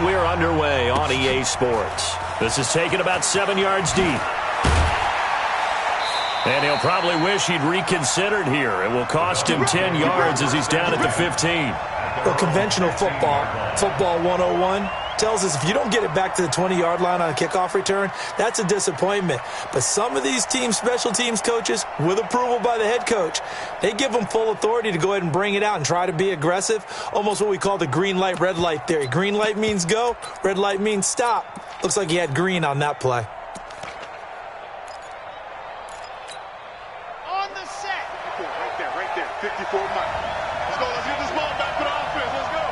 And we're underway on EA Sports. This is taken about 7 yards deep. And he'll probably wish he'd reconsidered here. It will cost him 10 yards as he's down at the 15. Well, conventional football 101, tells us if you don't get it back to the 20-yard line on a kickoff return, that's a disappointment. But some of these special teams coaches, with approval by the head coach, they give them full authority to go ahead and bring it out and try to be aggressive, almost what we call the green light, red light theory. Green light means go, red light means stop. Looks like he had green on that play. On the set. Right there. 54 Mike. Let's go. Let's get this ball back for the offense. Let's go.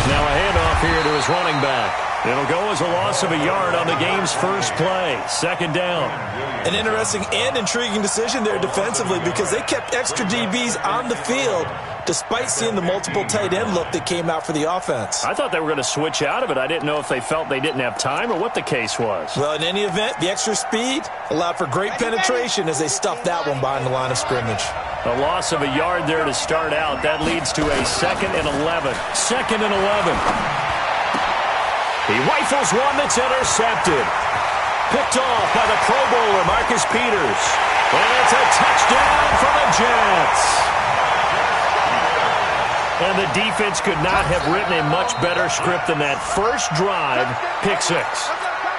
Now a handoff here to his running back. It'll go as a loss of a yard on the game's first play. Second down. An interesting and intriguing decision there defensively because they kept extra DBs on the field despite seeing the multiple tight end look that came out for the offense. I thought they were going to switch out of it. I didn't know if they felt they didn't have time or what the case was. Well, in any event, the extra speed allowed for great penetration as they stuffed that one behind the line of scrimmage. A loss of a yard there to start out. That leads to a 2nd and 11. 2nd and 11. He rifles one that's intercepted. Picked off by the Pro Bowler, Marcus Peters. And it's a touchdown for the Jets. And the defense could not have written a much better script than that first drive, pick 6.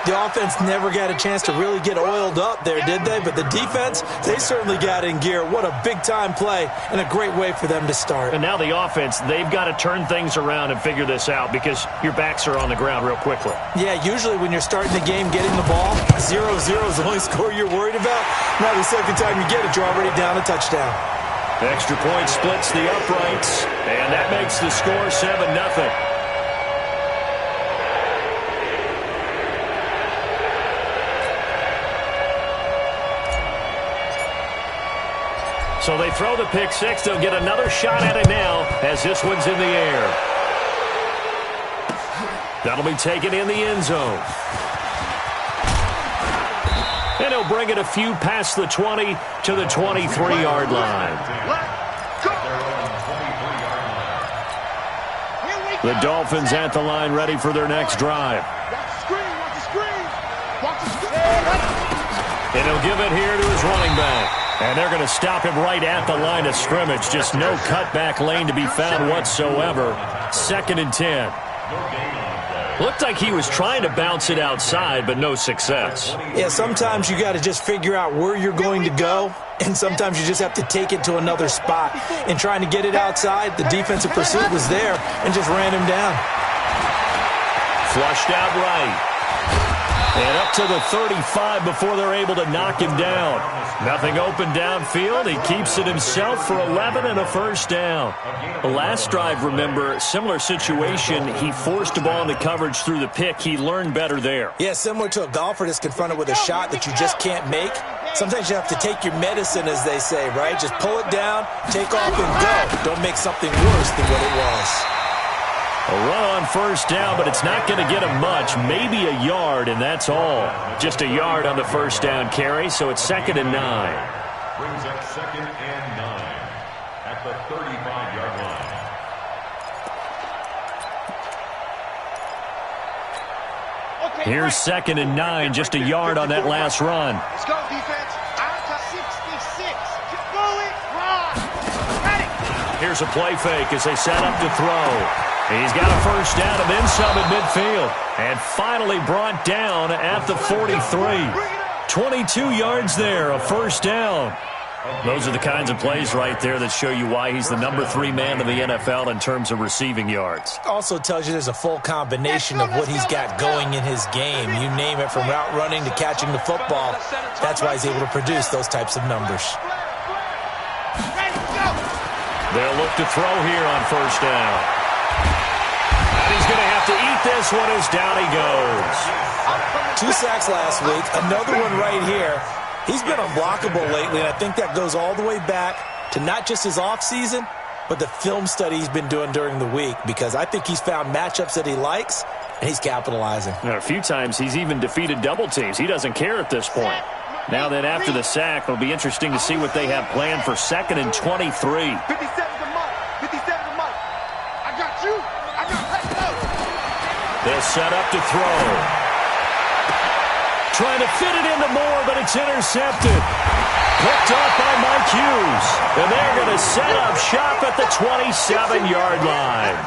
The offense never got a chance to really get oiled up there, did they? But the defense, they certainly got in gear. What a big-time play and a great way for them to start. And now the offense, they've got to turn things around and figure this out because your backs are on the ground real quickly. Yeah, usually when you're starting the game getting the ball, 0-0 is the only score you're worried about. Now the second time you get it, you're already down a touchdown. Extra point splits the uprights, and that makes the score 7-0. So they throw the pick 6. They'll get another shot at it now as this one's in the air. That'll be taken in the end zone. And he'll bring it a few past the 20 to the 23-yard line. The Dolphins at the line ready for their next drive. And he'll give it here to his running back. And they're going to stop him right at the line of scrimmage. Just no cutback lane to be found whatsoever. 2nd and 10. Looked like he was trying to bounce it outside, but no success. Yeah, sometimes you got to just figure out where you're going to go, and sometimes you just have to take it to another spot. And trying to get it outside, the defensive pursuit was there and just ran him down. Flushed out right. And up to the 35 before they're able to knock him down. Nothing open downfield. He keeps it himself for 11 and a first down. The last drive, remember, similar situation. He forced the ball into coverage through the pick. He learned better there. Yeah, similar to a golfer that's confronted with a shot that you just can't make. Sometimes you have to take your medicine, as they say, right? Just pull it down, take off, and go. Don't make something worse than what it was. A run on first down, but it's not going to get him much. Maybe a yard, and that's all. Just a yard on the first down carry, so it's 2nd and 9. Brings up 2nd and 9 at the 35-yard line. Here's 2nd and 9, just a yard on that last run. Let's go, defense. Out to 66. Keep going. Run. Ready. Here's a play fake as they set up to throw. He's got a first down and then some at midfield. And finally brought down at the 43. 22 yards there, a first down. Those are the kinds of plays right there that show you why he's the number 3 man in the NFL in terms of receiving yards. Also tells you there's a full combination of what he's got going in his game. You name it, from route running to catching the football. That's why he's able to produce those types of numbers. They'll look to throw here on first down. And he's going to have to eat this one as down he goes. 2 sacks last week, another one right here. He's been unblockable lately, and I think that goes all the way back to not just his offseason, but the film study he's been doing during the week, because I think he's found matchups that he likes, and he's capitalizing. Now, a few times he's even defeated double teams. He doesn't care at this point. Now then, after the sack, it'll be interesting to see what they have planned for 2nd and 23. 57's a mark. 57's a mark. I got you. Shoot. I got let's go. They'll set up to throw. Trying to fit it into Moore, but it's intercepted. Picked off by Mike Hughes. And they're going to set up shop at the 27-yard line.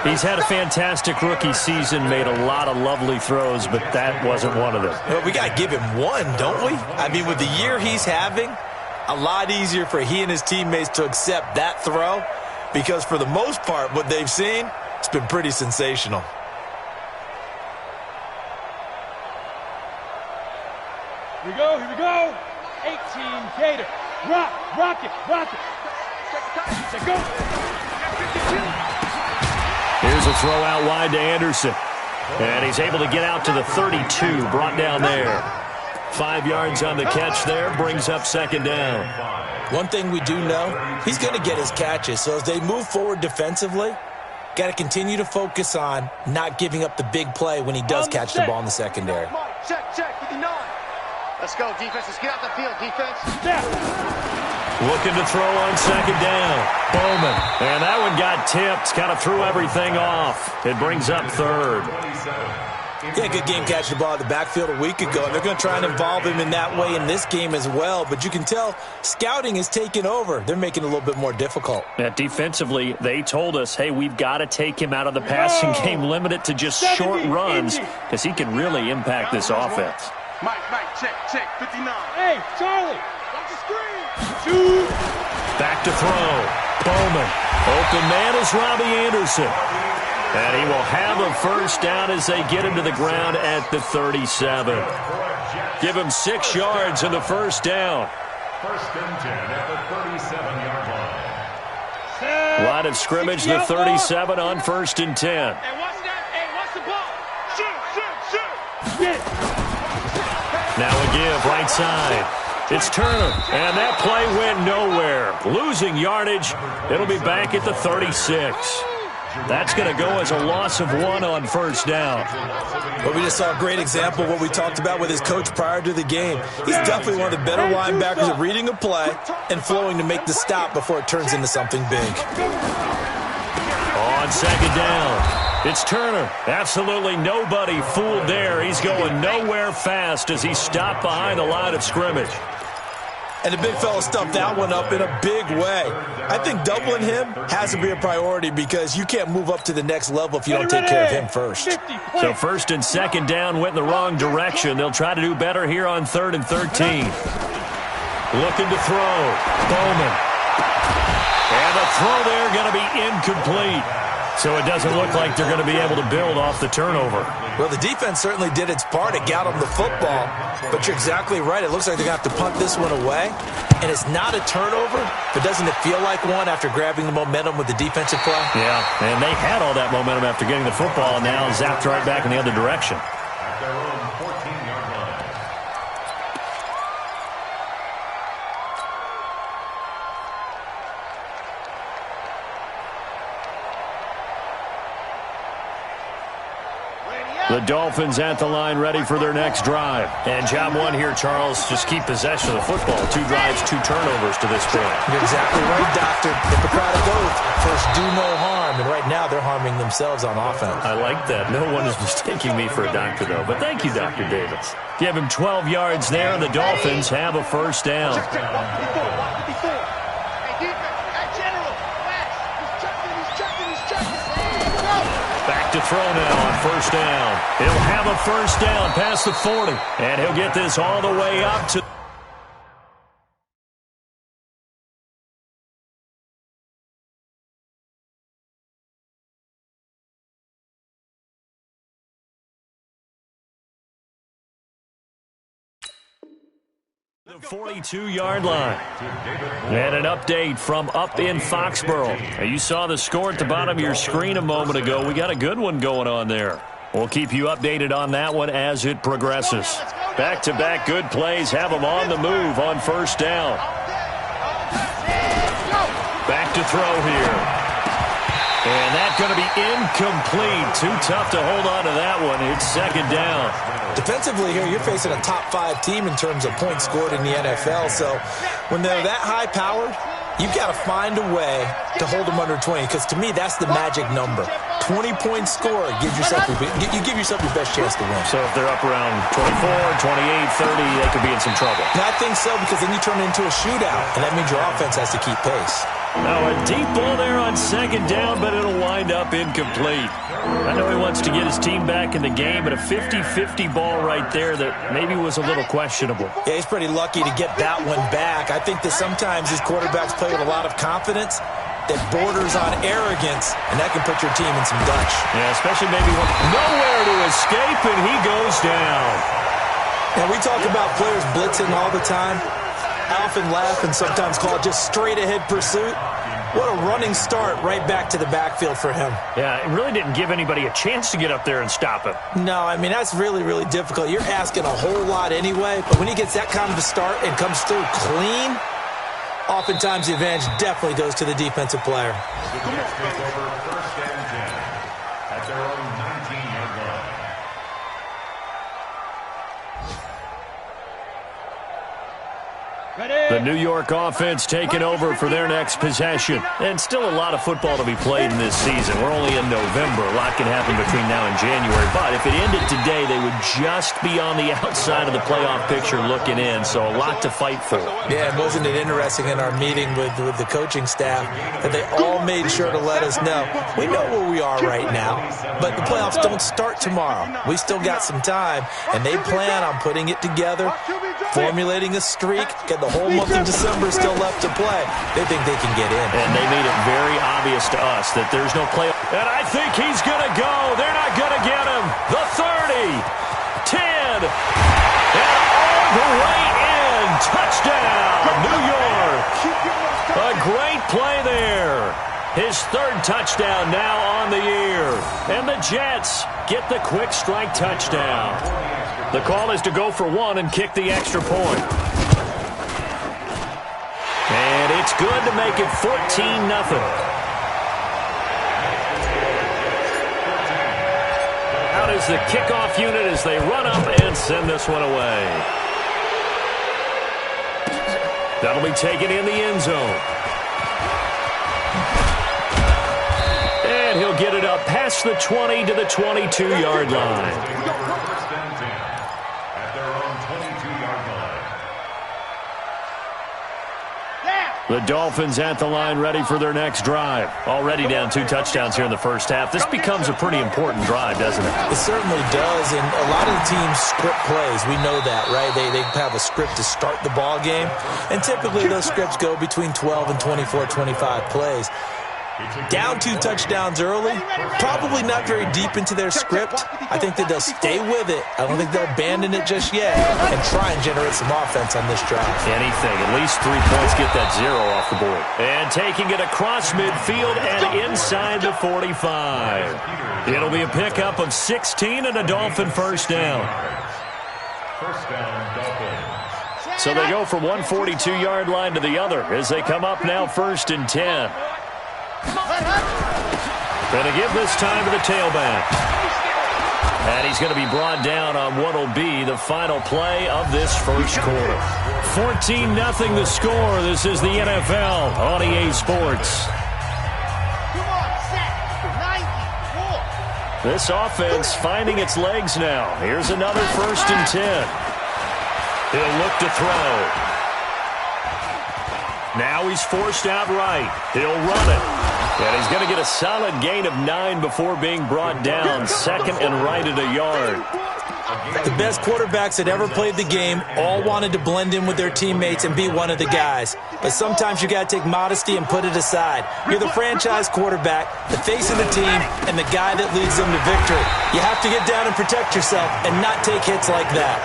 He's had a fantastic rookie season, made a lot of lovely throws, but that wasn't one of them. Well, we got to give him one, don't we? I mean, with the year he's having, a lot easier for he and his teammates to accept that throw because for the most part, what they've seen, it's been pretty sensational. Here we go. 18 Gator. Rock it. Go. Here's a throw out wide to Anderson. And he's able to get out to the 32, brought down there. 5 yards on the catch there, brings up second down. One thing we do know, he's going to get his catches. So as they move forward defensively, got to continue to focus on not giving up the big play when he does catch the ball in the secondary. Check, 59. Let's go, defense. Let's get out the field, defense. Looking to throw on second down. Bowman. And that one got tipped. Kind of threw everything off. It brings up third. Yeah, good game catching the ball in the backfield a week ago. And they're going to try and involve him in that way in this game as well. But you can tell scouting is taking over. They're making it a little bit more difficult. Yeah, defensively, they told us, hey, we've got to take him out of the passing game, limit it to just short runs because he can really impact this offense. Mike, check, 59. Hey, Charlie. Watch the screen. Shoot. Back to throw. Bowman. Open man is Robbie Anderson. And he will have a first down as they get him to the ground at the 37. Give him 6 yards in the first down. First and 10 at the 37-yard line. Line of scrimmage, the 37 on first and 10. Hey, watch that. Hey, watch the ball. Shoot. Get. Now a give, right side. It's Turner, and that play went nowhere. Losing yardage. It'll be back at the 36. That's going to go as a loss of 1 on first down. But we just saw a great example of what we talked about with his coach prior to the game. He's definitely one of the better linebackers at reading a play and flowing to make the stop before it turns into something big. On second down. It's Turner. Absolutely nobody fooled there. He's going nowhere fast as he stopped behind the line of scrimmage. And the big fella stuffed that one up in a big way. I think doubling him has to be a priority because you can't move up to the next level if you don't take care of him first. So first and second down went in the wrong direction. They'll try to do better here on 3rd and 13. Looking to throw. Bowman. And the throw there going to be incomplete. So it doesn't look like they're going to be able to build off the turnover. Well, the defense certainly did its part. It got them the football. But you're exactly right. It looks like they're going to have to punt this one away. And it's not a turnover, but doesn't it feel like one after grabbing the momentum with the defensive play? Yeah, and they had all that momentum after getting the football and now zapped right back in the other direction. At their own 14-yard line. The Dolphins at the line ready for their next drive. And job one here, Charles, just keep possession of the football. 2 drives, 2 turnovers to this point. You're exactly right, Doctor. Hippocratic oath. First, do no harm. And right now, they're harming themselves on offense. I like that. No one is mistaking me for a doctor, though. But thank you, Dr. Davis. Give him 12 yards there, and the Dolphins have a first down. Hey, defense. Hey, general. Max. He's checking. Back to throw now on first down. He'll have a first down past the 40. And he'll get this all the way up to... the 42-yard line. And an update from up in Foxborough. Now, you saw the score at the bottom of your screen a moment ago. We got a good one going on there. We'll keep you updated on that one as it progresses. Back-to-back good plays have them on the move on first down. Back to throw here. And that's going to be incomplete. Too tough to hold on to that one. It's second down. Defensively here, you're facing a top 5 team in terms of points scored in the NFL. So when they're that high-powered, You've got to find a way to hold them under 20, because to me, that's the magic number. 20-point score gives yourself you give yourself your best chance to win. So if they're up around 24, 28, 30, they could be in some trouble. And I think so, because then you turn it into a shootout, and that means your offense has to keep pace. Now a deep ball there on second down, but it'll wind up incomplete. I know he wants to get his team back in the game, but a 50-50 ball right there that maybe was a little questionable. Yeah, he's pretty lucky to get that one back. I think that sometimes these quarterbacks play with a lot of confidence that borders on arrogance, and that can put your team in some Dutch. Yeah, especially maybe nowhere to escape, and he goes down. Now, we talk about players blitzing all the time. I often laugh and sometimes call it just straight-ahead pursuit. What a running start right back to the backfield for him. Yeah, it really didn't give anybody a chance to get up there and stop him. No, I mean, that's really, really difficult. You're asking a whole lot anyway, but when he gets that kind of a start and comes through clean, oftentimes the advantage definitely goes to the defensive player. The Jets take over first and 10 at their own 19-yard line. The New York offense taking over for their next possession. And still a lot of football to be played in this season. We're only in November. A lot can happen between now and January. But if it ended today, they would just be on the outside of the playoff picture looking in. So a lot to fight for. Yeah, and wasn't it interesting in our meeting with the coaching staff that they all made sure to let us know, we know where we are right now, but the playoffs don't start tomorrow. We still got some time, and they plan on putting it together, formulating a streak, get the whole month of December still left to play. They think they can get in. And they made it very obvious to us that there's no playoff. And I think he's going to go. They're not going to get him. The 30, 10, and all the way in. Touchdown, New York. A great play there. His third touchdown now on the year. And the Jets get the quick strike touchdown. The call is to go for one and kick the extra point. And it's good to make it 14-0. Out is the kickoff unit as they run up and send this one away. That'll be taken in the end zone. And he'll get it up past the 20 to the 22-yard line. First and 10 at their own 22-yard line. The Dolphins at the line ready for their next drive. Already down 2 touchdowns here in the first half. This becomes a pretty important drive, doesn't it? It certainly does, and a lot of the teams script plays. We know that, right? They have a script to start the ball game, and typically those scripts go between 12 and 24, 25 plays. Down 2 touchdowns early, probably not very deep into their script. I think that they'll stay with it. I don't think they'll abandon it just yet and try and generate some offense on this drive. Anything, at least 3 points, get that 0 off the board. And taking it across midfield and inside the 45. It'll be a pickup of 16 and a Dolphin first down. First down, Dolphins. So they go from 142-yard line to the other as they come up now first and 10. Going to give this time to the tailback. And he's going to be brought down on what will be the final play of this first quarter. 14-0 the score. This is the NFL on EA Sports. This offense finding its legs now. Here's another first and 10. He'll look to throw. Now he's forced out right. He'll run it. And he's going to get a solid gain of 9 before being brought down. Second and right at a yard. The best quarterbacks that ever played the game all wanted to blend in with their teammates and be one of the guys. But sometimes you got to take modesty and put it aside. You're the franchise quarterback, the face of the team, and the guy that leads them to victory. You have to get down and protect yourself and not take hits like that.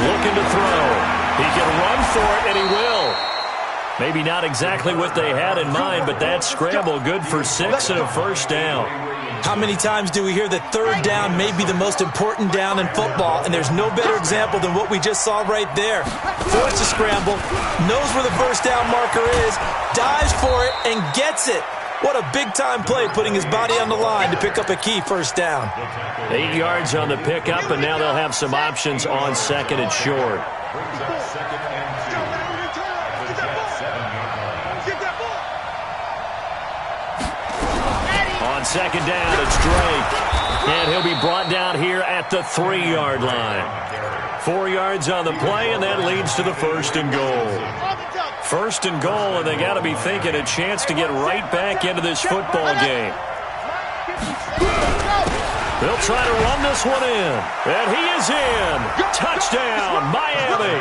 Looking to throw. He can run for it, and he will. Maybe not exactly what they had in mind, but that scramble good for 6 and a first down. How many times do we hear that third down may be the most important down in football, and there's no better example than what we just saw right there. Forced to scramble, knows where the first down marker is, dives for it, and gets it. What a big-time play, putting his body on the line to pick up a key first down. 8 yards on the pickup, and now they'll have some options on second and short. On second down, it's Drake. And he'll be brought down here at the 3-yard line. 4 yards on the play, and that leads to the first and goal. First and goal, and they got to be thinking a chance to get right back into this football game. They'll try to run this one in, and he is in. Touchdown, Miami.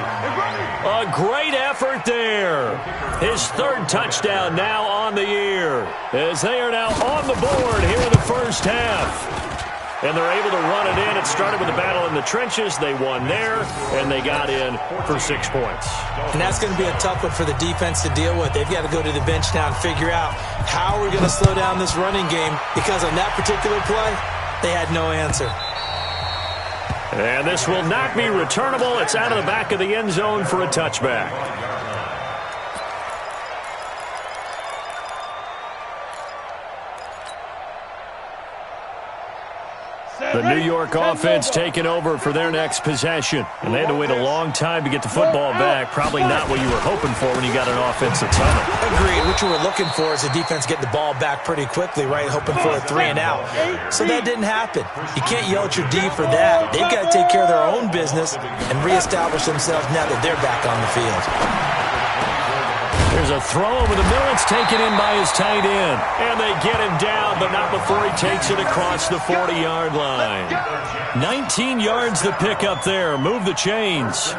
A great effort there. His 3rd touchdown now on the year, as they are now on the board here in the first half. And they're able to run it in. It started with a battle in the trenches. They won there, and they got in for 6 points. And that's going to be a tough one for the defense to deal with. They've got to go to the bench now and figure out how we're going to slow down this running game, because on that particular play, they had no answer. And this will not be returnable. It's out of the back of the end zone for a touchback. The New York offense taking over for their next possession. And they had to wait a long time to get the football back. Probably not what you were hoping for when you got an offensive tunnel. Agreed. What you were looking for is the defense getting the ball back pretty quickly, right? Hoping for a 3 and out. So that didn't happen. You can't yell at your D for that. They've got to take care of their own business and reestablish themselves now that they're back on the field. There's a throw over the middle. It's taken in by his tight end. And they get him down, but not before he takes it across the 40-yard line. 19 yards the pick up there. Move the chains.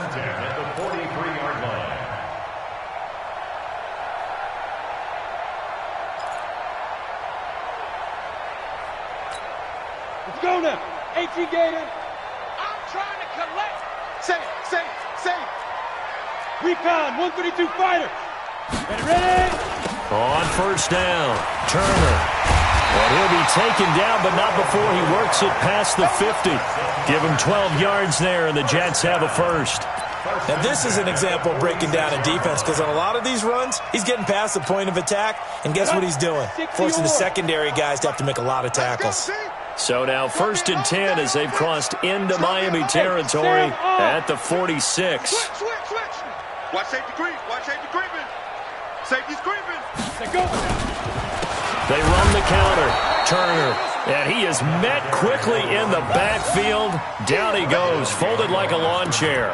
Let's go now. 18 Gator. I'm trying to collect. Say it. Recon, 132 fighter. Ready? On first down, Turner. And he'll be taken down, but not before he works it past the 50. Give him 12 yards there, and the Jets have a first. Now, this is an example of breaking down in defense, because on a lot of these runs, he's getting past the point of attack, and guess what he's doing? Forcing the secondary guys to have to make a lot of tackles. So now 1st and 10 as they've crossed into Miami territory at the 46. Switch. Watch safety creep. Safety's creeping. Let's go. They run the counter. Turner. And he is met quickly in the backfield. Down he goes, folded like a lawn chair.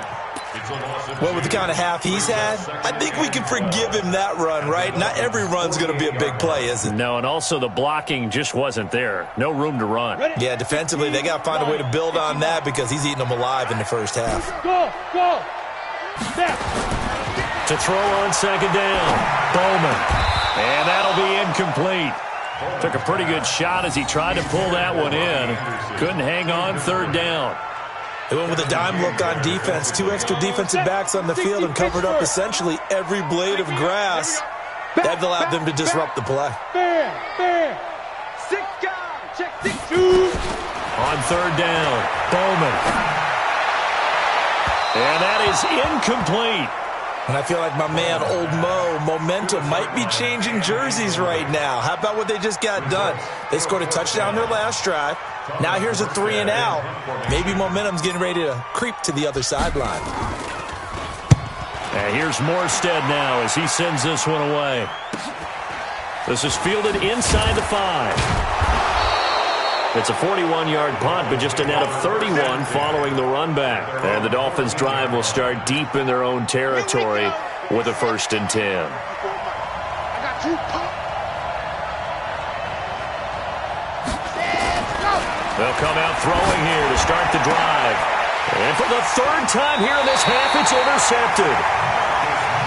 Well, with the kind of half he's had, I think we can forgive him that run, right? Not every run's going to be a big play, is it? No, and also the blocking just wasn't there. No room to run. Yeah, defensively, they got to find a way to build on that, because he's eating them alive in the first half. Go. Snap. To throw on second down, Bowman. And that'll be incomplete. Took a pretty good shot as he tried to pull that one in. Couldn't hang on 3rd down. They went with a dime look on defense. 2 extra defensive backs on the field and covered up essentially every blade of grass. That allowed them to disrupt the play. Fair. 6 guys. Check 6. 2. On 3rd down, Bowman. And that is incomplete. And I feel like my man, Old Mo, momentum might be changing jerseys right now. How about what they just got done? They scored a touchdown their last drive. Now here's a 3 and out. Maybe momentum's getting ready to creep to the other sideline. And here's Morstead now as he sends this one away. This is fielded inside the 5. It's a 41-yard punt, but just a net of 31 following the run back. And the Dolphins' drive will start deep in their own territory with a 1st and 10. I got 2 pump. They'll come out throwing here to start the drive. And for the 3rd time here in this half, it's intercepted.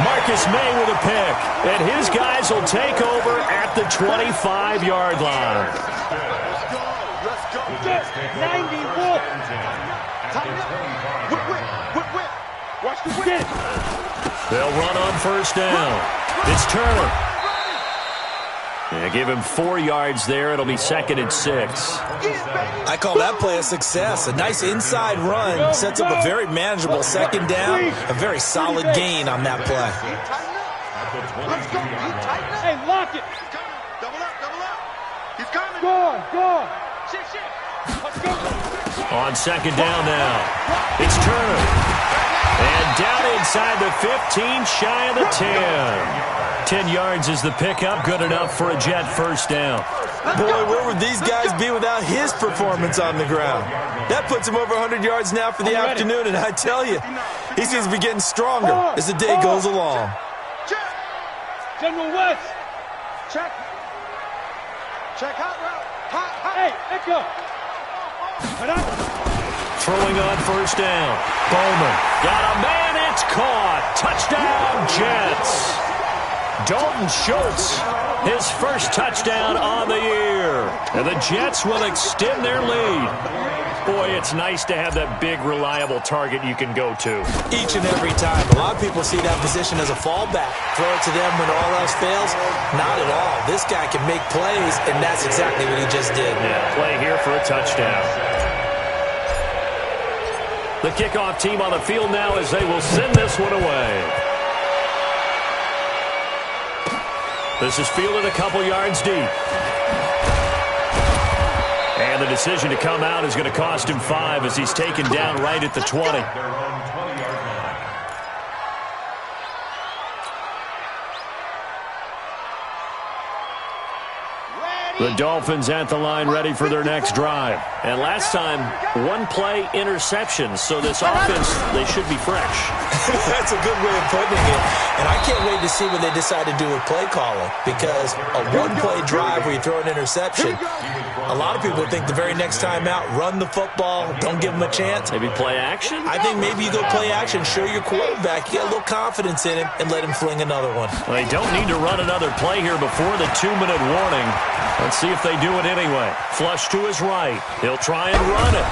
Marcus May with a pick. And his guys will take over at the 25-yard line. 90 Wolf. Whip. Watch the whip. They'll run on 1st down. It's Turner. Yeah, give him 4 yards there. It'll be 2nd and 6. I call that play a success. A nice inside run sets up a very manageable 2nd down. A very solid gain on that play. Let's go. Hey, lock it. Double up. He's coming. Go. On second down now, it's Turner. And down inside the 15, shy of the 10. 10 yards is the pickup, good enough for a Jet first down. Boy, where would these guys be without his performance on the ground? That puts him over 100 yards now for the afternoon, and I tell you, he seems to be getting stronger as the day goes along. General West. Check. Check hot route. Hot. Hey, Echo. Throwing on first down. Bowman got a man. It's caught. Touchdown, Jets. Dalton Schultz, his first touchdown on the year. And the Jets will extend their lead. Boy, it's nice to have that big, reliable target you can go to. Each and every time. A lot of people see that position as a fallback. Throw it to them when all else fails. Not at all. This guy can make plays, and that's exactly what he just did. Yeah, play here for a touchdown. The kickoff team on the field now as they will send this one away. This is fielded a couple yards deep. And the decision to come out is going to cost him 5 as he's taken down right at the 20. The Dolphins at the line ready for their next drive. And last time, one play interception. So this offense, they should be fresh. That's a good way of putting it. And I can't wait to see what they decide to do with play calling. Because a one-play drive where you throw an interception, a lot of people think the very next time out, run the football, don't give them a chance. Maybe play action? I think maybe you go play action, show your quarterback, you get a little confidence in him, and let him fling another one. Well, they don't need to run another play here before the 2-minute warning. Let's see if they do it anyway. Flush to his right. He'll try and run it.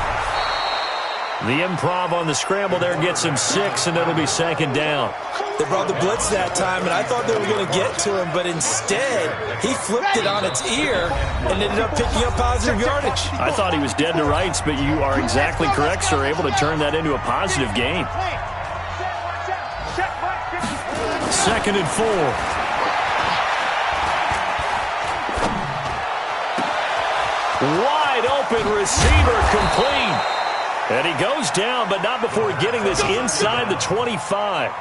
The improv on the scramble there gets him 6, and it'll be second down. They brought the blitz that time, and I thought they were going to get to him, but instead, he flipped it on its ear and ended up picking up positive yardage. I thought he was dead to rights, but you are exactly correct, sir. Able to turn that into a positive gain. 2nd and 4. Wide open receiver complete. And he goes down, but not before getting this inside the 25.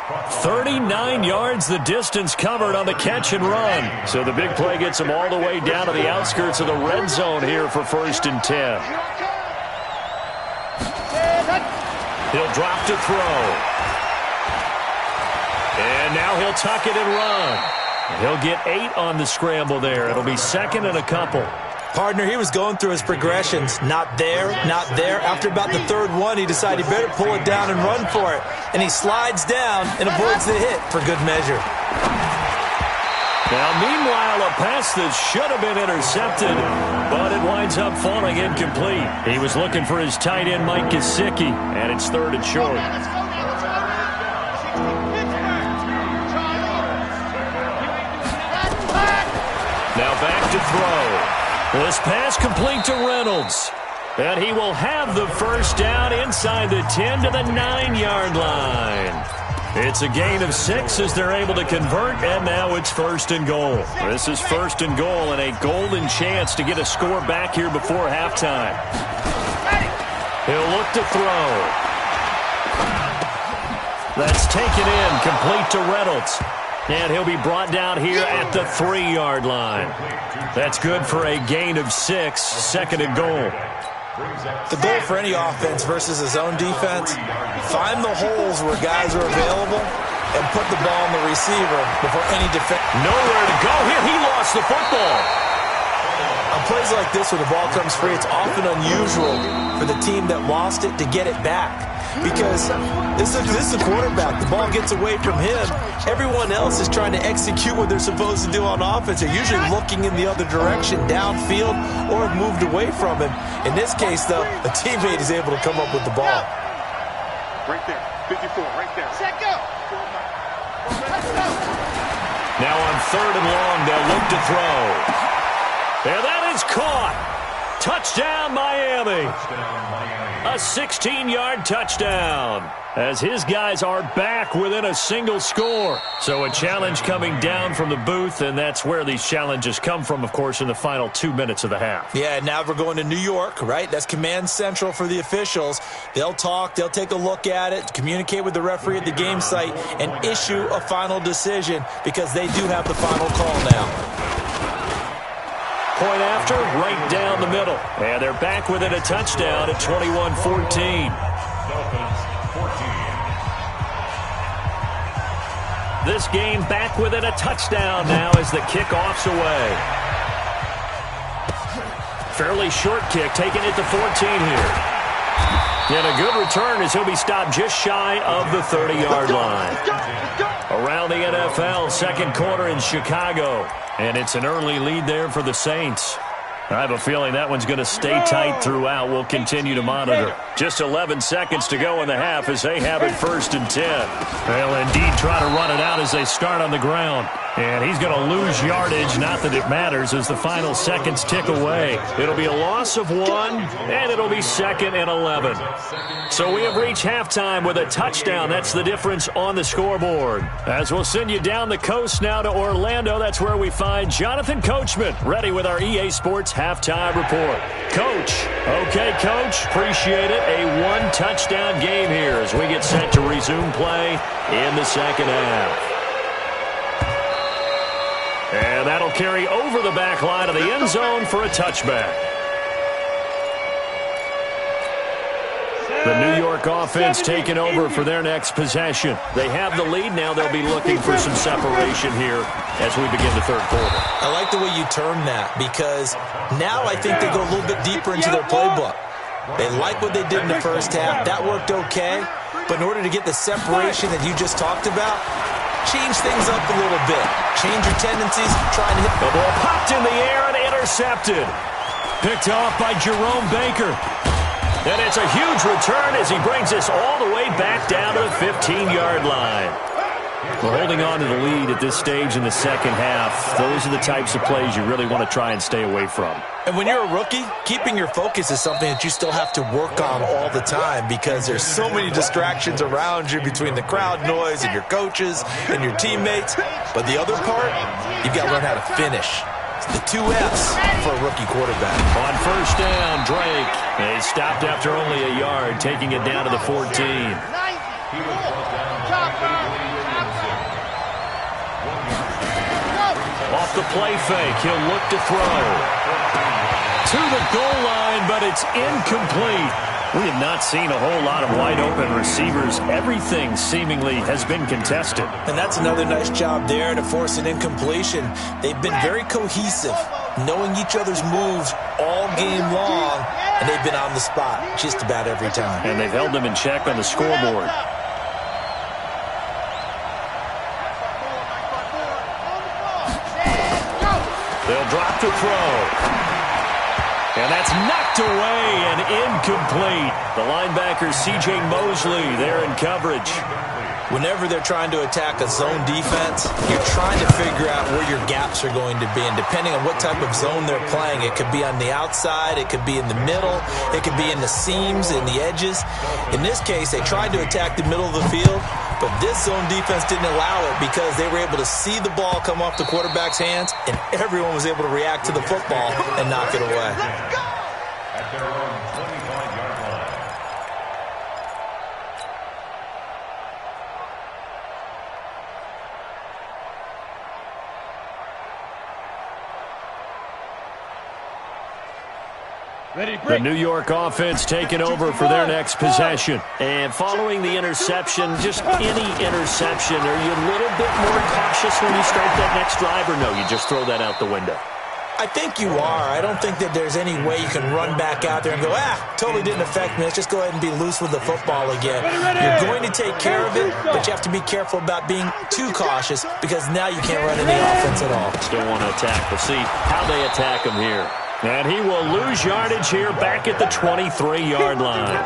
39 yards the distance covered on the catch and run. So the big play gets him all the way down to the outskirts of the red zone here for 1st and 10. He'll drop to throw. And now he'll tuck it and run. He'll get 8 on the scramble there. It'll be 2nd and a couple. Partner, he was going through his progressions. Not there, not there. After about the 3rd one, he decided he better pull it down and run for it. And he slides down and avoids the hit for good measure. Now, meanwhile, a pass that should have been intercepted, but it winds up falling incomplete. He was looking for his tight end, Mike Gesicki, and it's 3rd and short. Now back to throw. This pass complete to Reynolds. And he will have the first down inside the 10 to the 9-yard line. It's a gain of 6 as they're able to convert, and now it's 1st and goal. This is 1st and goal and a golden chance to get a score back here before halftime. He'll look to throw. That's taken in, complete to Reynolds. And he'll be brought down here at the 3-yard line. That's good for a gain of 6, 2nd and goal. The goal for any offense versus his own defense, find the holes where guys are available and put the ball on the receiver before any defense. Nowhere to go here. He lost the football. On plays like this where the ball comes free, it's often unusual for the team that lost it to get it back. Because this is the quarterback. The ball gets away from him. Everyone else is trying to execute what they're supposed to do on offense. They're usually looking in the other direction, downfield, or have moved away from him. In this case, though, a teammate is able to come up with the ball. Right there. 54, right there. Set go. Now on 3rd and long, they'll look to throw. And that is caught. Touchdown, Miami. A 16-yard touchdown, as his guys are back within a single score. So a challenge coming down from the booth, and that's where these challenges come from, of course, in the final 2 minutes of the half. Yeah, now we're going to New York, right? That's command central for the officials. They'll talk, they'll take a look at it, communicate with the referee at the game site, and issue a final decision because they do have the final call now. Point after, right down the middle. And they're back within a touchdown at 21-14. This game back within a touchdown now as the kickoff's away. Fairly short kick, taking it to 14 here. And a good return as he'll be stopped just shy of the 30-yard line. Around the NFL, second quarter in Chicago. And it's an early lead there for the Saints. I have a feeling that one's going to stay tight throughout. We'll continue to monitor. Just 11 seconds to go in the half as they have it 1st and 10. They'll indeed try to run it out as they start on the ground. And he's going to lose yardage, not that it matters, as the final seconds tick away. It'll be a loss of 1, and it'll be 2nd and 11. So we have reached halftime with a touchdown. That's the difference on the scoreboard. As we'll send you down the coast now to Orlando, that's where we find Jonathan Coachman, ready with our EA Sports halftime report. Coach. Okay, Coach. Appreciate it. A one-touchdown game here as we get set to resume play in the second half. And that'll carry over the back line of the end zone for a touchback. The New York offense taking over for their next possession. They have the lead. Now they'll be looking for some separation here as we begin the third quarter. I like the way you term that because now I think they go a little bit deeper into their playbook. They like what they did in the first half. That worked okay. But in order to get the separation that you just talked about, change things up a little bit. Change your tendencies. Try and hit. The ball popped in the air and intercepted. Picked off by Jerome Baker. And it's a huge return as he brings us all the way back down to the 15-yard line. We're holding on to the lead at this stage in the second half. Those are the types of plays you really want to try and stay away from. And when you're a rookie, keeping your focus is something that you still have to work on all the time because there's so many distractions around you between the crowd noise and your coaches and your teammates. But the other part, you've got to learn how to finish. It's the 2 F's for a rookie quarterback. On first down, Drake. He stopped after only a yard, taking it down to the 14. Off the play fake, he'll look to throw. To the goal line, but it's incomplete. We have not seen a whole lot of wide-open receivers. Everything seemingly has been contested. And that's another nice job there to force an incompletion. They've been very cohesive, knowing each other's moves all game long, and they've been on the spot just about every time. And they've held them in check on the scoreboard. They'll drop to throw. And that's knocked away and incomplete. The linebacker, C.J. Mosley, there in coverage. Whenever they're trying to attack a zone defense, you're trying to figure out where your gaps are going to be. And depending on what type of zone they're playing, it could be on the outside, it could be in the middle, it could be in the seams and the edges. In this case, they tried to attack the middle of the field, but this zone defense didn't allow it because they were able to see the ball come off the quarterback's hands, and everyone was able to react to the football and knock it away. At their own 25-yard line. The New York offense taking over for their next possession. And following the interception, just any interception, are you a little bit more cautious when you start that next drive, or no, you just throw that out the window? I think you are. I don't think that there's any way you can run back out there and go, totally didn't affect me. Let's just go ahead and be loose with the football again. You're going to take care of it, but you have to be careful about being too cautious because now you can't run any offense at all. Still want to attack. We'll see how they attack them here. And he will lose yardage here back at the 23-yard line.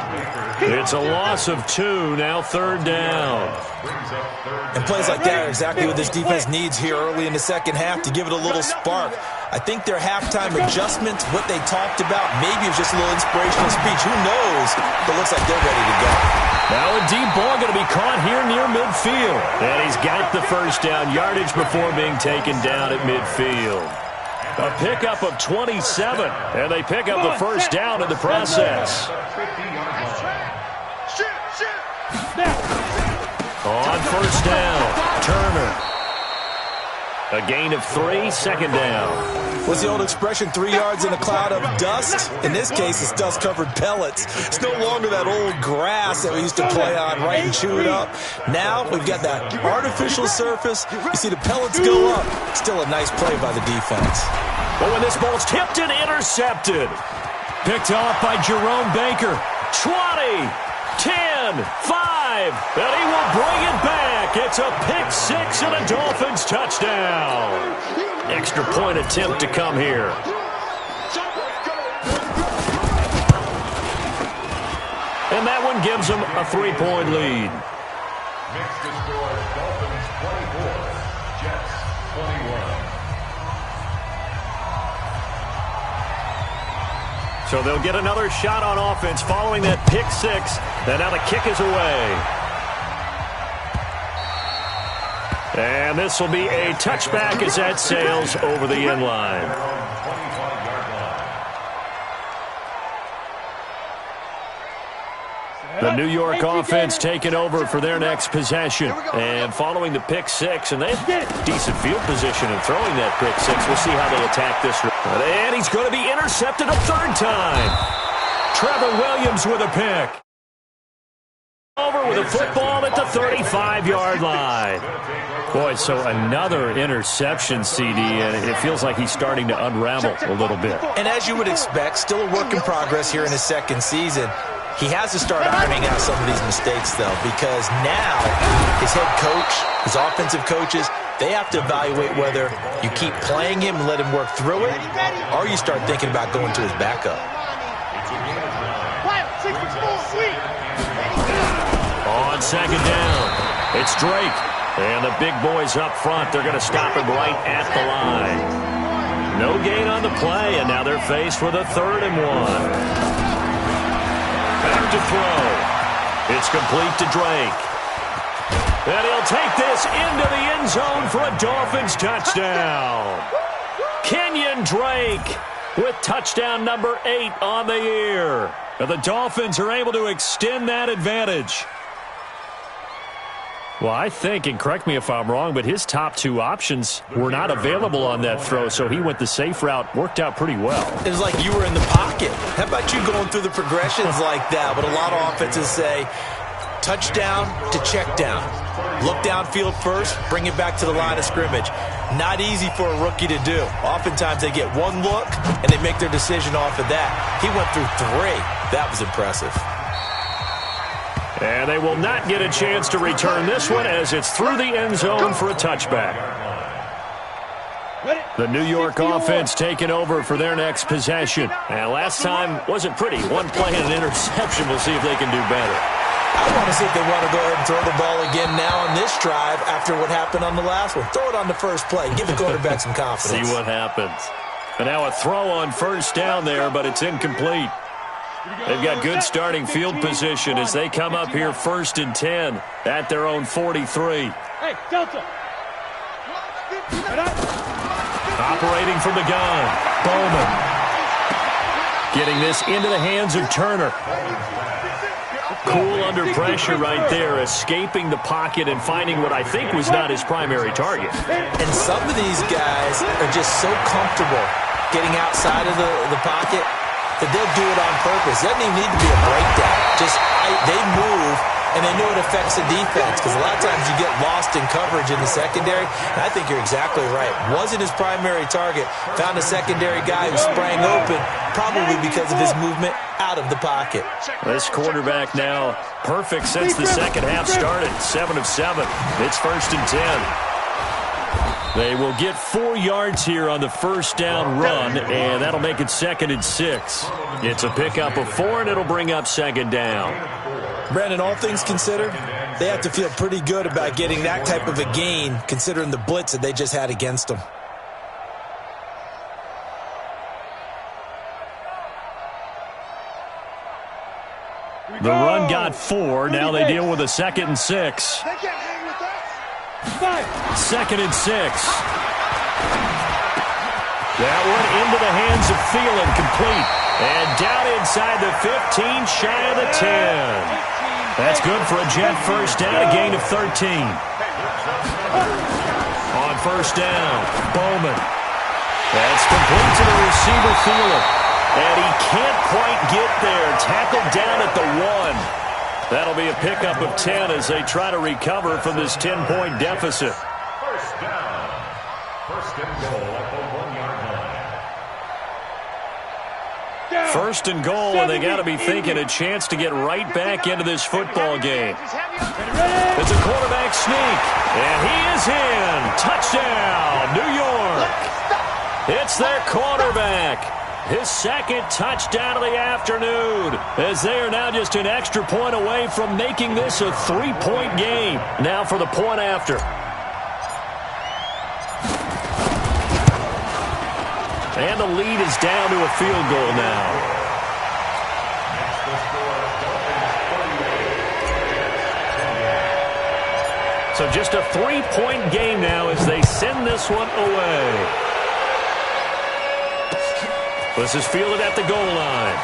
It's a loss of 2, now 3rd down. And plays like that are exactly what this defense needs here early in the second half to give it a little spark. I think their halftime adjustments, what they talked about, maybe it was just a little inspirational speech. Who knows? But it looks like they're ready to go. Now a deep ball going to be caught here near midfield. And he's got the first down yardage before being taken down at midfield. A pickup of 27, and they pick up the first down in the process. On first down, Turner. A gain of 3, 2nd down. What's the old expression, 3 yards in a cloud of dust? In this case, it's dust-covered pellets. It's no longer that old grass that we used to play on, right, and chew it up. Now we've got that artificial surface. You see the pellets go up. Still a nice play by the defense. But when this ball's tipped and intercepted. Picked off by Jerome Baker. 20, 10, 5, and he will bring it back. It's a pick-6 and a Dolphins touchdown. Extra point attempt to come here. And that one gives them a 3-point lead. Next to score, Dolphins 24, Jets 21. So they'll get another shot on offense following that pick-6. And now the kick is away. And this will be a touchback as that sails over the end line. The New York offense taking over for their next possession. And following the pick-6, and they have decent field position in throwing that pick-6. We'll see how they attack this. And he's going to be intercepted a 3rd time. Trevor Williams with a pick. Over with a football at the 35-yard line. Boy, so another interception, CD, and it feels like he's starting to unravel a little bit. And as you would expect, still a work in progress here in his 2nd season. He has to start ironing out some of these mistakes, though, because now his head coach, his offensive coaches, they have to evaluate whether you keep playing him and let him work through it, or you start thinking about going to his backup. On 2nd down, it's Drake. And the big boys up front, they're going to stop him right at the line. No gain on the play, and now they're faced with a 3rd and 1. Back to throw. It's complete to Drake. And he'll take this into the end zone for a Dolphins touchdown. Kenyon Drake with touchdown number 8 on the year. And the Dolphins are able to extend that advantage. Well, I think, and correct me if I'm wrong, but his top 2 options were not available on that throw, so he went the safe route. Worked out pretty well. It was like you were in the pocket. How about you going through the progressions like that? But a lot of offenses say touchdown to check down. Look downfield first, bring it back to the line of scrimmage. Not easy for a rookie to do. Oftentimes they get one look, and they make their decision off of that. He went through 3. That was impressive. And they will not get a chance to return this one as it's through the end zone for a touchback. The New York offense taking over for their next possession. And last time wasn't pretty. One play and an interception. We'll see if they can do better. I want to see if they want to go ahead and throw the ball again now on this drive after what happened on the last one. Throw it on the first play. Give the quarterback some confidence. See what happens. And now a throw on first down there, but it's incomplete. They've got good starting field position as they come up here 1st and 10 at their own 43. Hey, Delta. Operating from the gun, Bowman. Getting this into the hands of Turner. Cool under pressure right there, escaping the pocket and finding what I think was not his primary target. And some of these guys are just so comfortable getting outside of the pocket that they'll do it on purpose. It doesn't even need to be a breakdown. Just they move, and they know it affects the defense because a lot of times you get lost in coverage in the secondary. And I think you're exactly right. Wasn't his primary target. Found a secondary guy who sprang open, probably because of his movement out of the pocket. This quarterback now perfect since the second half started. 7 of 7. It's 1st and 10. They will get 4 yards here on the first down run, and that'll make it 2nd and 6. It's a pickup of 4, and it'll bring up 2nd down. Brandon, all things considered, they have to feel pretty good about getting that type of a gain, considering the blitz that they just had against them. The run got 4. Now they deal with a 2nd and 6. They can't hang with us. 2nd and 6. That one into the hands of Thielen, complete. And down inside the 15, shy of the 10. That's good for a Jet first down, a gain of 13. On first down, Bowman. That's complete to the receiver, Thielen. And he can't quite get there. Tackled down at the 1. That'll be a pickup of 10 as they try to recover from this 10-point deficit. First down. First and goal at the 1-yard line. First and goal, and they got to be thinking a chance to get right back into this football game. It's a quarterback sneak, and he is in. Touchdown, New York. It's their quarterback. His 2nd touchdown of the afternoon, as they are now just an extra point away from making this a 3-point game. Now for the point after. And the lead is down to a field goal now. So just a 3-point game now as they send this one away. This is fielded at the goal line.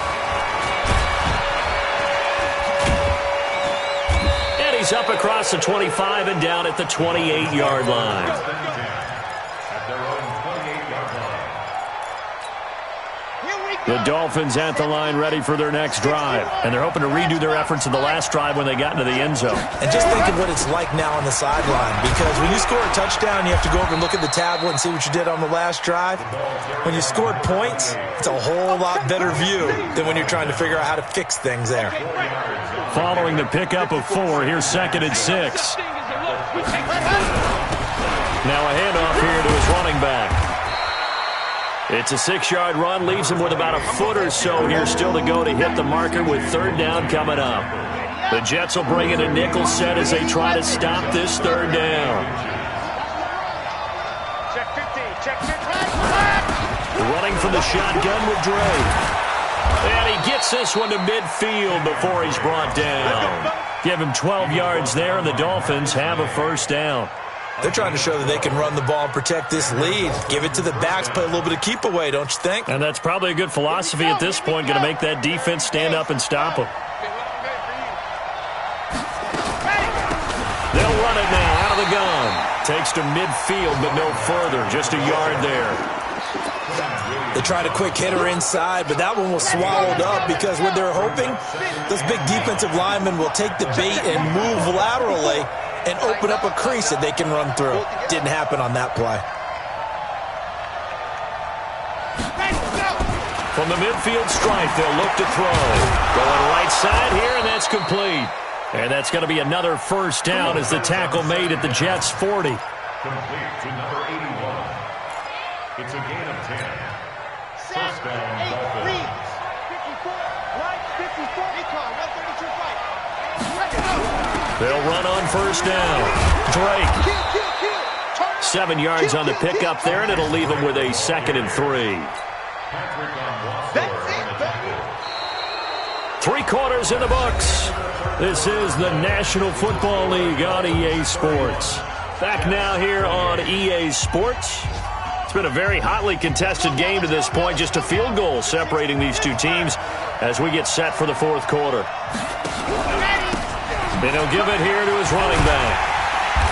And he's up across the 25 and down at the 28-yard line. At their own 28-yard line. The Dolphins at the line ready for their next drive. And they're hoping to redo their efforts in the last drive when they got into the end zone. And just think of what it's like now on the sideline, because when you score a touchdown, you have to go over and look at the tablet and see what you did on the last drive. When you scored points, it's a whole lot better view than when you're trying to figure out how to fix things there. Following the pickup of 4, here's 2nd and 6. Now a handoff here to his running back. It's a 6-yard run, leaves him with about a foot or so here still to go to hit the marker with 3rd down coming up. The Jets will bring in a nickel set as they try to stop this 3rd down. Check 15, check 15. Running from the shotgun with Dre. And he gets this one to midfield before he's brought down. Give him 12 yards there, and the Dolphins have a first down. They're trying to show that they can run the ball and protect this lead. Give it to the backs, play a little bit of keep away, don't you think? And that's probably a good philosophy at this point, going to make that defense stand up and stop them. They'll run it now out of the gun. Takes to midfield, but no further, just a yard there. They tried a quick hitter inside, but that one was swallowed up because what they're hoping, those big defensive linemen will take the bait and move laterally and open up a crease that they can run through. Didn't happen on that play. From the midfield stripe, they'll look to throw. Going right side here, and that's complete. And that's going to be another first down as the tackle made at the Jets' 40. Complete to number 81. It's a gain of 10. First down, Dolphins. 54, right, 54. Recon, 132 fight. They'll run on first down. Drake. 7 yards on the pickup there, and it'll leave them with a 2nd and 3. That's it, baby. 3 quarters in the books. This is the National Football League on EA Sports. Back now here on EA Sports. It's been a very hotly contested game to this point. Just a field goal separating these two teams as we get set for the 4th quarter. And he'll give it here to his running back.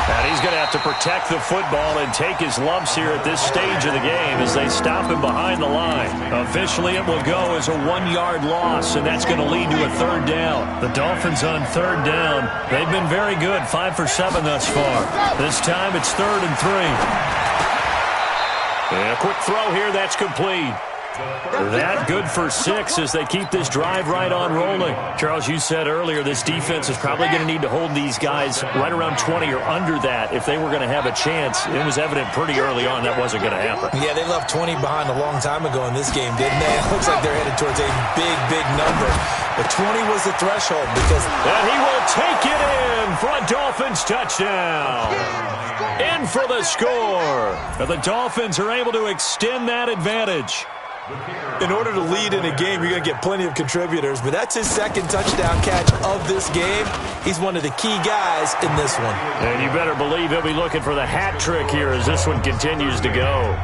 And he's going to have to protect the football and take his lumps here at this stage of the game as they stop him behind the line. Officially, it will go as a 1-yard loss, and that's going to lead to a 3rd down. The Dolphins on 3rd down. They've been very good, 5 for 7 thus far. This time it's 3rd and 3. And a quick throw here, that's complete. That good for 6 as they keep this drive right on rolling. Charles, you said earlier this defense is probably going to need to hold these guys right around 20 or under that if they were going to have a chance. It was evident pretty early on that wasn't going to happen. Yeah, they left 20 behind a long time ago in this game, didn't they? It looks like they're headed towards a big, big number. But 20 was the threshold because... And he will take it in for a Dolphins touchdown. In for the score. And the Dolphins are able to extend that advantage. In order to lead in a game, you're going to get plenty of contributors, but that's his second touchdown catch of this game. He's one of the key guys in this one. And you better believe he'll be looking for the hat trick here as this one continues to go.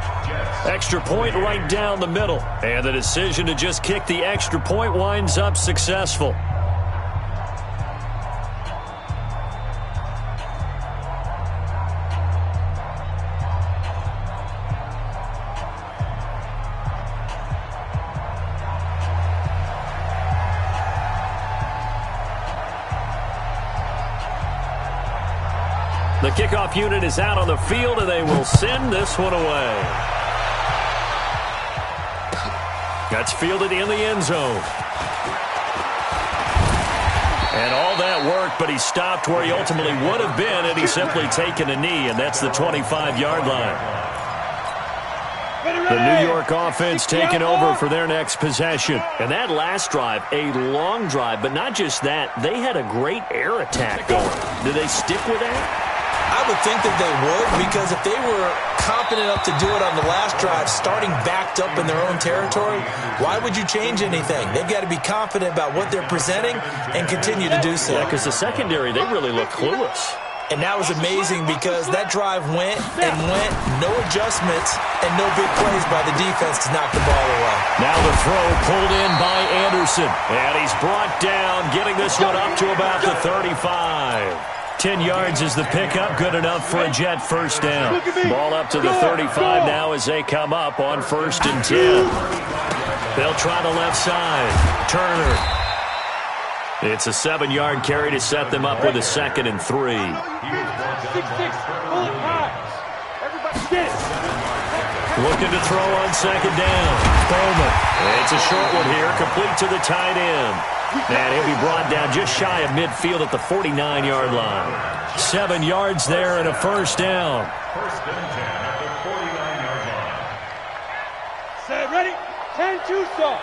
Extra point right down the middle. And the decision to just kick the extra point winds up successful. The kickoff unit is out on the field, and they will send this one away. That's fielded in the end zone. And all that work, but he stopped where he ultimately would have been had he simply taken a knee, and that's the 25-yard line. The New York offense taking over for their next possession. And that last drive, a long drive, but not just that, they had a great air attack going. Do they stick with that? I would think that they would, because if they were confident enough to do it on the last drive, starting backed up in their own territory, why would you change anything? They've got to be confident about what they're presenting and continue to do so. Yeah, because the secondary, they really look clueless. And that was amazing because that drive went and went, no adjustments and no big plays by the defense to knock the ball away. Now the throw pulled in by Anderson. And he's brought down, getting this one up to about the 35. 10 yards is the pickup, good enough for a Jet first down. Ball up to the 35 now as they come up on 1st and 10. They'll try the left side. Turner. It's a 7-yard carry to set them up with a 2nd and 3. 6-6, pull it high. Everybody get it. Looking to throw on 2nd down. Bowman. It's a short one here, complete to the tight end. And he'll be brought down just shy of midfield at the 49-yard line. 7 yards there and a first down. 1st and 10 at the 49-yard line. Set, ready? 10-2 start.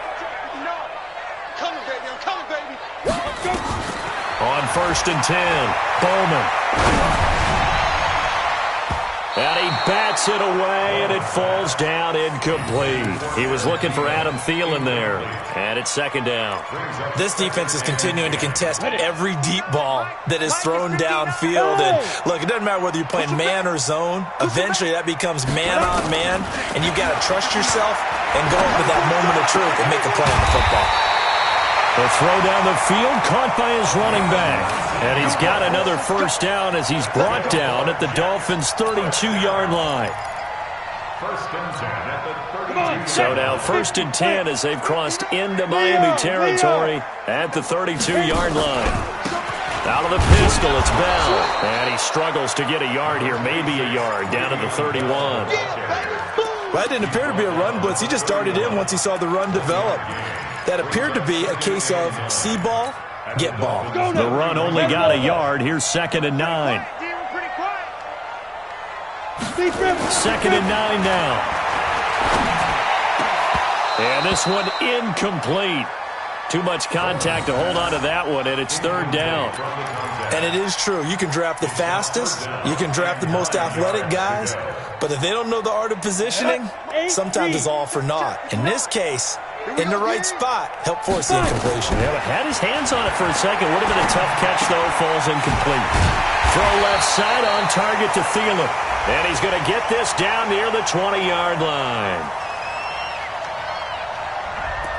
Coming, baby. I'm coming, baby. Let's go. On 1st and 10, Bowman. And he bats it away, and it falls down incomplete. He was looking for Adam Thielen there, and it's 2nd down. This defense is continuing to contest every deep ball that is thrown downfield. And look, it doesn't matter whether you're playing man or zone. Eventually, that becomes man on man, and you've got to trust yourself and go up with that moment of truth and make a play on the football. The throw down the field, caught by his running back. And he's got another first down as he's brought down at the Dolphins' 32-yard line. 1st and 10 at the 32. So now 1st and 10 as they've crossed into Miami territory at the 32-yard line. Out of the pistol, it's Bell. And he struggles to get a yard here, maybe a yard, down to the 31. Well, that didn't appear to be a run blitz. He just darted in once he saw the run develop. That appeared to be a case of see ball, get ball. The run only got a yard. Here's 2nd and 9. 2nd and 9 now. And this one incomplete. Too much contact to hold on to that one, and it's 3rd down. And it is true. You can draft the fastest. You can draft the most athletic guys. But if they don't know the art of positioning, sometimes it's all for naught. In this case, in the right spot, help force the incompletion. Yeah, but had his hands on it for a second. Would have been a tough catch, though. Falls incomplete. Throw left side on target to Thielen. And he's going to get this down near the 20-yard line.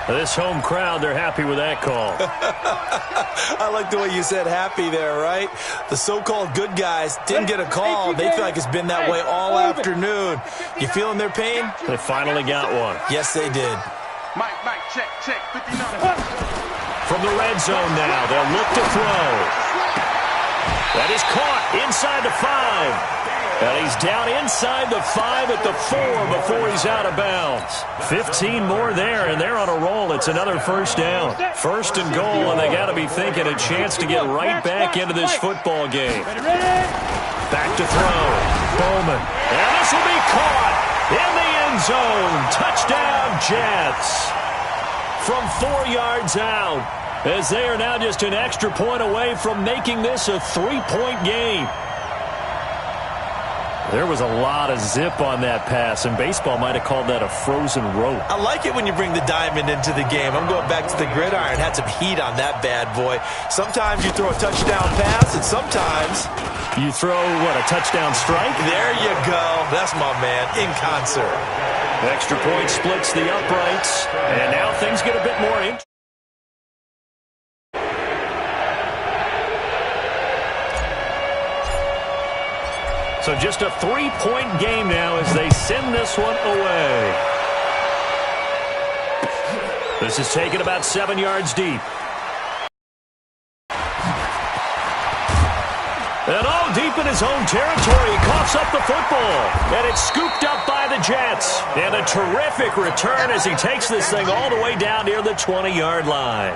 This home crowd, they're happy with that call. I like the way you said happy there, right? The so-called good guys didn't get a call. They feel like it's been that way all afternoon. You feeling their pain? They finally got one. Yes, they did. Mike, check, 59. From the red zone now, they'll look to throw. That is caught inside the 5. And he's down inside the 5 at the 4 before he's out of bounds. 15 more there, and they're on a roll. It's another first down. First and goal, and they got to be thinking a chance to get right back into this football game. Back to throw. Bowman. And this will be caught in the end zone. Touchdown, Jets. From 4 yards out, as they are now just an extra point away from making this a 3-point game. There was a lot of zip on that pass, and baseball might have called that a frozen rope. I like it when you bring the diamond into the game. I'm going back to the gridiron. Had some heat on that bad boy. Sometimes you throw a touchdown pass, and sometimes you throw, what, a touchdown strike? There you go. That's my man, in concert. Extra point splits the uprights, and now things get a bit more interesting. So just a 3-point game now as they send this one away. This is taken about 7 yards deep. And all deep in his own territory, he coughs up the football. And it's scooped up by the Jets. And a terrific return as he takes this thing all the way down near the 20-yard line.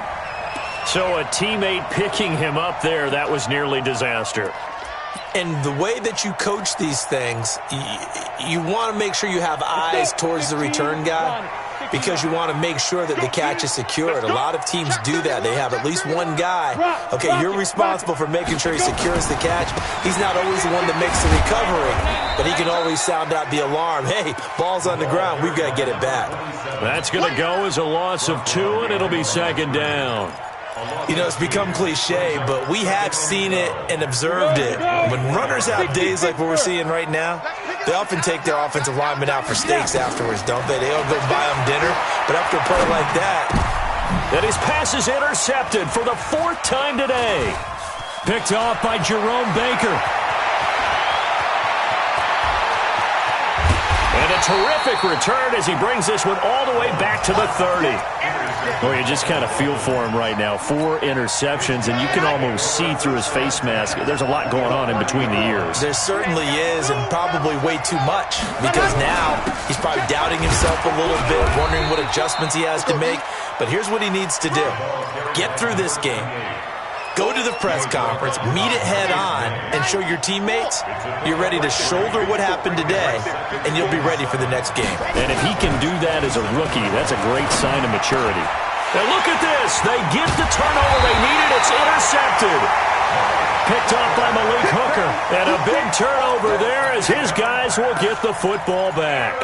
So a teammate picking him up there, that was nearly disaster. And the way that you coach these things, you want to make sure you have eyes towards the return guy because you want to make sure that the catch is secured. A lot of teams do that. They have at least one guy. Okay, you're responsible for making sure he secures the catch. He's not always the one that makes the recovery, but he can always sound out the alarm. Hey, ball's on the ground. We've got to get it back. That's going to go as a loss of 2, and it'll be second down. You know, it's become cliche, but we have seen it and observed it. When runners have days like what we're seeing right now, they often take their offensive linemen out for steaks afterwards, don't they? They all go buy them dinner, but after a play like that. And his pass is intercepted for the 4th time today. Picked off by Jerome Baker. And a terrific return as he brings this one all the way back to the 30. Well, you just kind of feel for him right now. 4 interceptions, and you can almost see through his face mask. There's a lot going on in between the ears. There certainly is, and probably way too much, because now he's probably doubting himself a little bit, wondering what adjustments he has to make. But here's what he needs to do. Get through this game. Go to the press conference, meet it head on, and show your teammates you're ready to shoulder what happened today, and you'll be ready for the next game. And if he can do that as a rookie, that's a great sign of maturity. Now look at this. They get the turnover they needed. It's intercepted. Picked off by Malik Hooker. And a big turnover there as his guys will get the football back.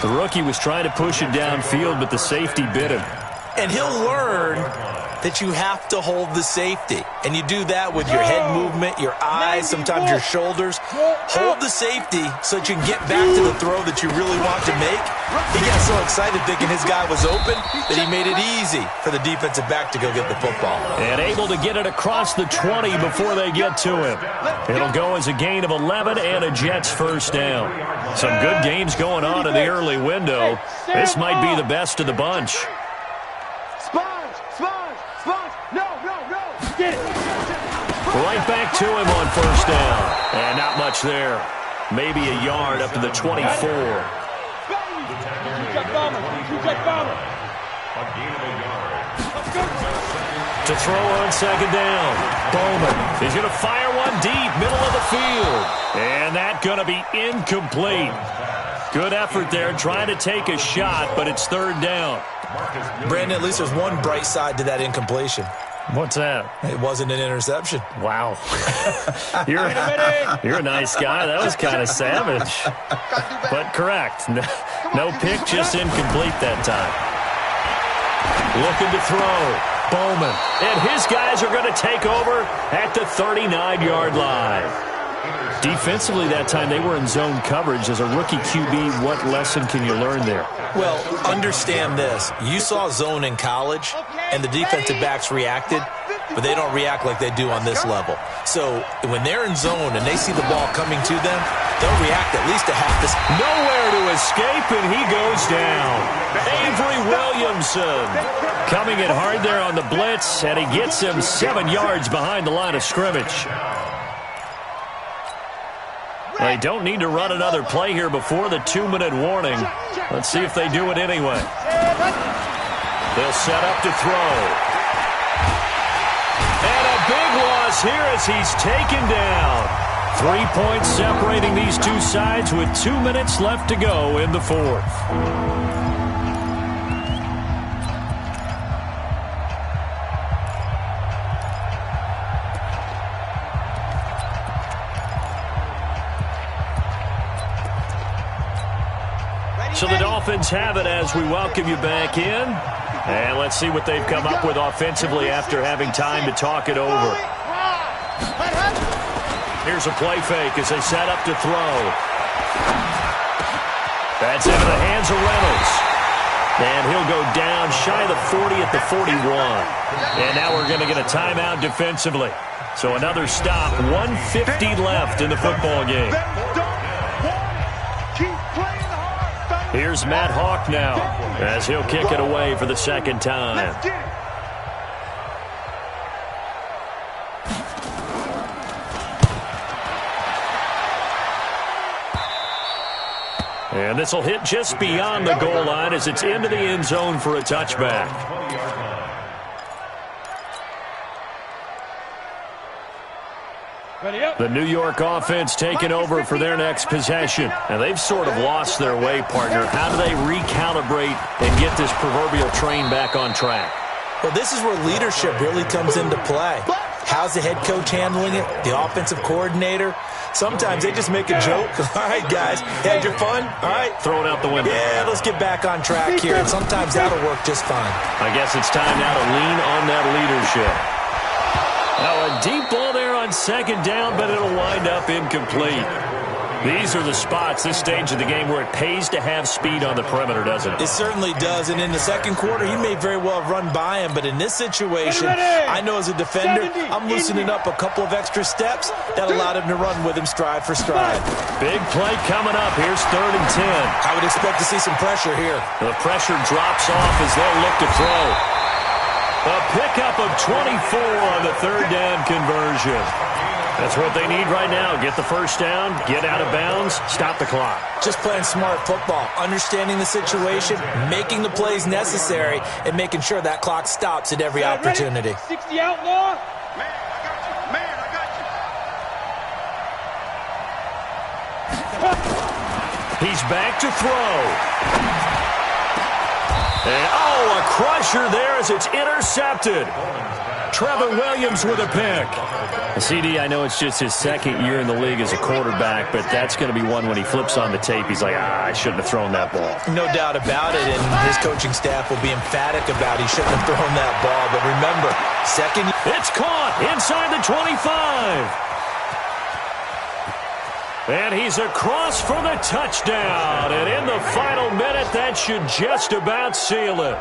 The rookie was trying to push it downfield, but the safety bit him. And he'll learn that you have to hold the safety. And you do that with your head movement, your eyes, sometimes your shoulders. Hold the safety so that you can get back to the throw that you really want to make. He got so excited thinking his guy was open that he made it easy for the defensive back to go get the football. And able to get it across the 20 before they get to him. It'll go as a gain of 11 and a Jets first down. Some good games going on in the early window. This might be the best of the bunch. Right back to him on first down. And not much there. Maybe a yard up to the 24. To throw on second down. Bowman. He's going to fire one deep, middle of the field. And that's going to be incomplete. Good effort there, trying to take a shot, but it's third down. Brandon, at least there's one bright side to that incompletion. What's that? It wasn't an interception. Wow. You're a nice guy. That was kind of savage. But correct. No pick, just incomplete that time. Looking to throw. Bowman. And his guys are going to take over at the 39-yard line. Defensively that time, they were in zone coverage. As a rookie QB, what lesson can you learn there? Well, understand this. You saw zone in college, and the defensive backs reacted, but they don't react like they do on this level. So when they're in zone and they see the ball coming to them, they'll react at least a half this. Nowhere to escape, and he goes down. Avery Williamson coming in hard there on the blitz, and he gets him 7 yards behind the line of scrimmage. They don't need to run another play here before the 2-minute warning. Let's see if they do it anyway. They'll set up to throw. And a big loss here as he's taken down. 3 points separating these two sides with 2 minutes left to go in the fourth. So the Dolphins have it as we welcome you back in. And let's see what they've come up with offensively after having time to talk it over. Here's a play fake as they set up to throw. That's into the hands of Reynolds. And he'll go down shy of the 40 at the 41. And now we're going to get a timeout defensively. So another stop, 1:50 left in the football game. Here's Matt Hawk now as he'll kick it away for the second time. And this will hit just beyond the goal line as it's into the end zone for a touchback. The New York offense taking over for their next possession. And they've sort of lost their way, partner. How do they recalibrate and get this proverbial train back on track? Well, this is where leadership really comes into play. How's the head coach handling it? The offensive coordinator? Sometimes they just make a joke. All right, guys, had your fun? All right. Throw it out the window. Yeah, let's get back on track here. And sometimes that'll work just fine. I guess it's time now to lean on that leadership. Now a deep ball there on second down, but it'll wind up incomplete. These are the spots, this stage of the game, where it pays to have speed on the perimeter, doesn't it? It certainly does. And in the second quarter, he may very well have run by him. But in this situation, I know as a defender, I'm loosening up a couple of extra steps that allowed him to run with him stride for stride. Big play coming up. Here's 3rd and 10. I would expect to see some pressure here. The pressure drops off as they'll look to throw. A pickup of 24 on the 3rd down conversion. That's what they need right now. Get the first down, get out of bounds, stop the clock. Just playing smart football, understanding the situation, making the plays necessary, and making sure that clock stops at every opportunity. 60 outlaw. Man, I got you. He's back to throw. And, oh, a crusher there as it's intercepted. Trevor Williams with a pick. CD, I know it's just his second year in the league as a quarterback, but that's going to be one when he flips on the tape. He's like, I shouldn't have thrown that ball. No doubt about it, and his coaching staff will be emphatic about he shouldn't have thrown that ball. But remember, second... It's caught inside the 25. And he's across for the touchdown. And in the final minute, that should just about seal it.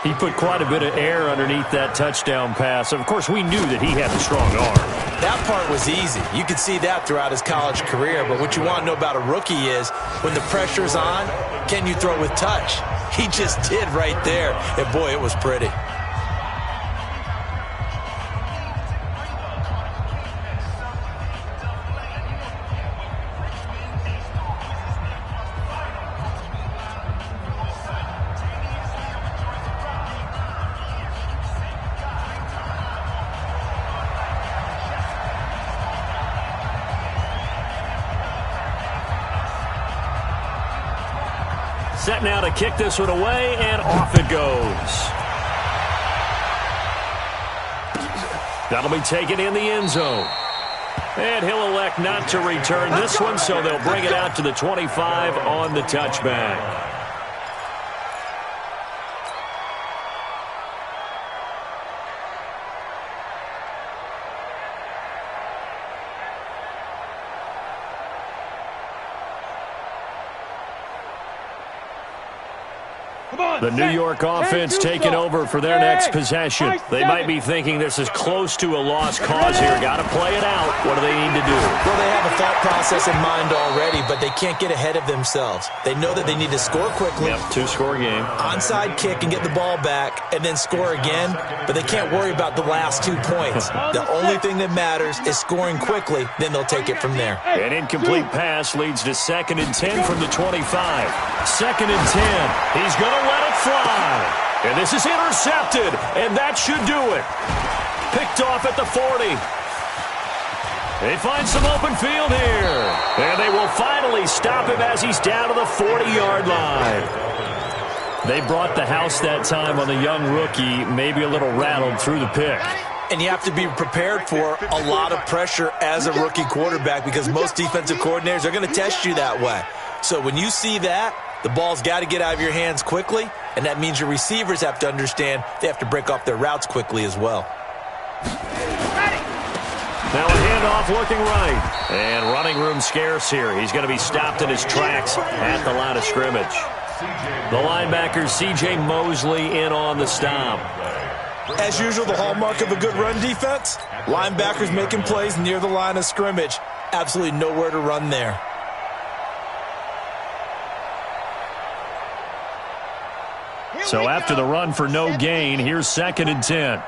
He put quite a bit of air underneath that touchdown pass. Of course, we knew that he had a strong arm. That part was easy. You could see that throughout his college career. But what you want to know about a rookie is when the pressure's on, can you throw with touch? He just did right there. And, boy, it was pretty. Set now to kick this one away, and off it goes. That'll be taken in the end zone. And he'll elect not to return this one, so they'll bring it out to the 25 on the touchback. The New York offense taking over for their next possession. They might be thinking this is close to a lost cause here. Got to play it out. What do they need to do? Well, they have a thought process in mind already, but they can't get ahead of themselves. They know that they need to score quickly. Yep, 2-score game. Onside kick and get the ball back and then score again, but they can't worry about the last 2 points. The only thing that matters is scoring quickly, then they'll take it from there. An incomplete pass leads to 2nd and 10 from the 25. 2nd and 10. He's going to let it fly. And this is intercepted, and that should do it. Picked off at the 40. They find some open field here. And they will finally stop him as he's down to the 40-yard line. They brought the house that time on the young rookie, maybe a little rattled through the pick. And you have to be prepared for a lot of pressure as a rookie quarterback because most defensive coordinators are going to test you that way. So when you see that, the ball's got to get out of your hands quickly, and that means your receivers have to understand they have to break off their routes quickly as well. Now a handoff looking right. And running room scarce here. He's going to be stopped in his tracks at the line of scrimmage. The linebacker, C.J. Mosley, in on the stop. As usual, the hallmark of a good run defense, linebackers making plays near the line of scrimmage. Absolutely nowhere to run there. So after the run for no gain, here's 2nd and 10.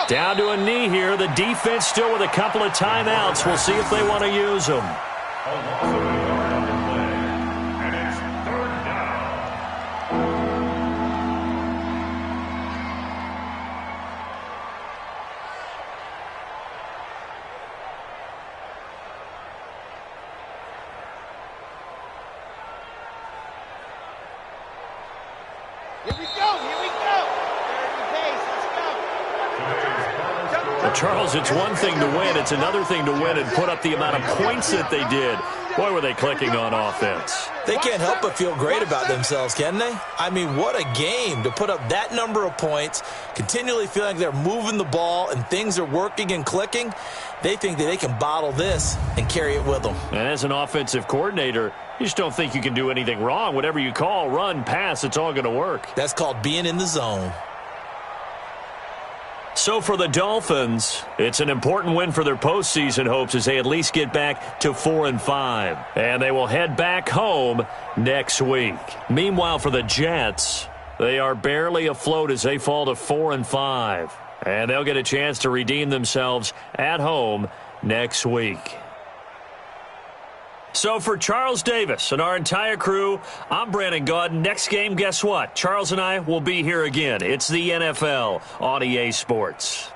Down to a knee here. The defense still with a couple of timeouts. We'll see if they want to use them. And it's 3rd down. Here we go. Here we go. 30 pace. Let's go. Charles, it's one thing to win. It's another thing to win and put up the amount of points that they did. Boy, were they clicking on offense. They can't help but feel great about themselves, can they? I mean, what a game to put up that number of points, continually feeling like they're moving the ball and things are working and clicking. They think that they can bottle this and carry it with them. And as an offensive coordinator, you just don't think you can do anything wrong. Whatever you call, run, pass, it's all going to work. That's called being in the zone. So for the Dolphins, it's an important win for their postseason hopes as they at least get back to 4-5. And they will head back home next week. Meanwhile, for the Jets, they are barely afloat as they fall to 4-5. And they'll get a chance to redeem themselves at home next week. So for Charles Davis and our entire crew, I'm Brandon Gaudin. Next game, guess what? Charles and I will be here again. It's the NFL on EA Sports.